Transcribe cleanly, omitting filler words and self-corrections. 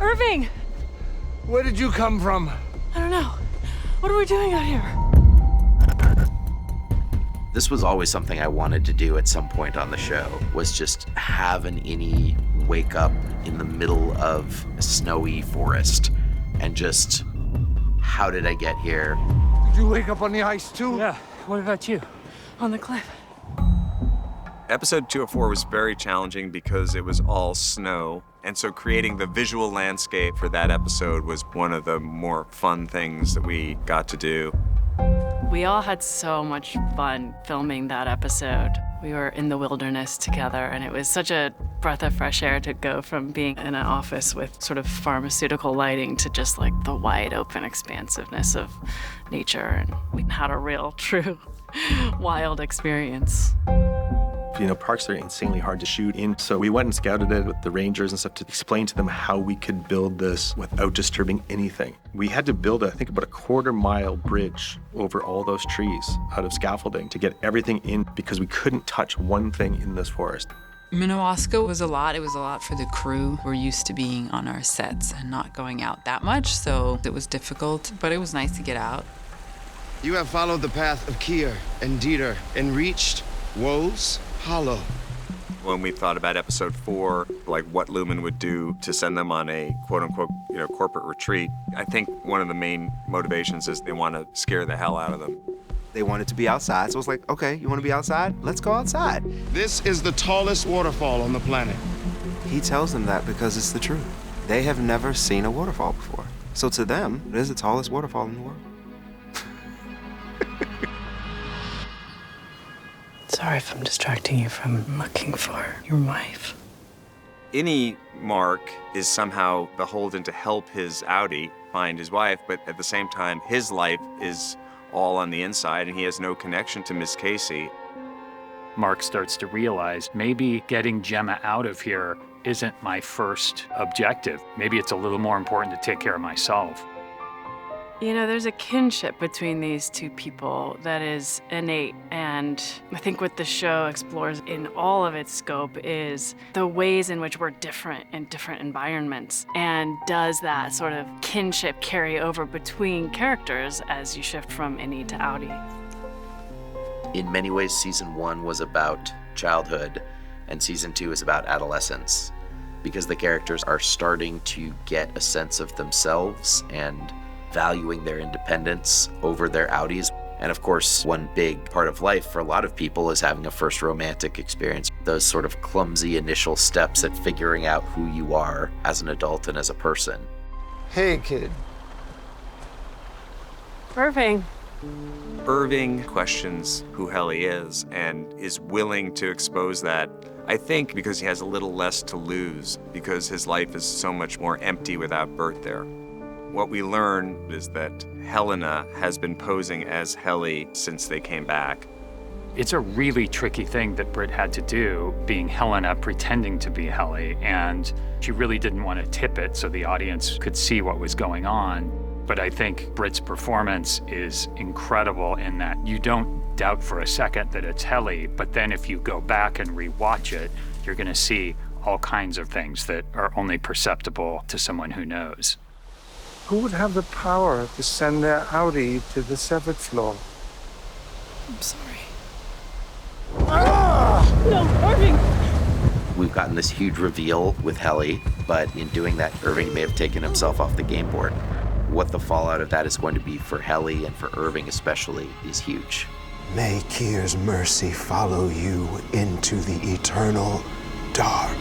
Irving! Where did you come from? I don't know. What are we doing out here? This was always something I wanted to do at some point on the show, was just have an innie wake up in the middle of a snowy forest and just, how did I get here? Did you wake up on the ice too? Yeah, what about you? On the cliff. Episode 204 was very challenging because it was all snow, and so creating the visual landscape for that episode was one of the more fun things that we got to do. We all had so much fun filming that episode. We were in the wilderness together, and it was such a breath of fresh air to go from being in an office with sort of pharmaceutical lighting to just like the wide open expansiveness of nature. And we had a real, true, wild experience. You know, parks are insanely hard to shoot in, so we went and scouted it with the rangers and stuff to explain to them how we could build this without disturbing anything. We had to build, I think, about a quarter-mile bridge over all those trees out of scaffolding to get everything in because we couldn't touch one thing in this forest. Minnewaska was a lot. It was a lot for the crew. We're used to being on our sets and not going out that much, so it was difficult, but it was nice to get out. You have followed the path of Kier and Dieter and reached Woes Hollow. When we thought about episode 4, like what Lumon would do to send them on a quote-unquote, corporate retreat, I think one of the main motivations is they want to scare the hell out of them. They wanted to be outside, so I was like, okay, you want to be outside? Let's go outside. This is the tallest waterfall on the planet. He tells them that because it's the truth. They have never seen a waterfall before. So to them, it is the tallest waterfall in the world. Sorry if I'm distracting you from looking for your wife. Any Mark is somehow beholden to help his outie find his wife, but at the same time, his life is all on the inside, and he has no connection to Miss Casey. Mark starts to realize maybe getting Gemma out of here isn't my first objective. Maybe it's a little more important to take care of myself. You know, there's a kinship between these two people that is innate, and I think what the show explores in all of its scope is the ways in which we're different in different environments, and does that sort of kinship carry over between characters as you shift from innie to outie? In many ways, season 1 was about childhood, and season 2 is about adolescence, because the characters are starting to get a sense of themselves and valuing their independence over their outies. And of course, one big part of life for a lot of people is having a first romantic experience. Those sort of clumsy initial steps at figuring out who you are as an adult and as a person. Hey, kid. Irving. Irving questions who Helly is and is willing to expose that, I think because he has a little less to lose, because his life is so much more empty without Bert there. What we learn is that Helena has been posing as Helly since they came back. It's a really tricky thing that Britt had to do, being Helena pretending to be Helly, and she really didn't want to tip it so the audience could see what was going on. But I think Britt's performance is incredible in that you don't doubt for a second that it's Helly, but then if you go back and rewatch it, you're going to see all kinds of things that are only perceptible to someone who knows. Who would have the power to send their outie to the severed floor? I'm sorry. No, Irving! We've gotten this huge reveal with Helly, but in doing that, Irving may have taken himself off the game board. What the fallout of that is going to be for Helly and for Irving especially is huge. May Kier's mercy follow you into the eternal dark.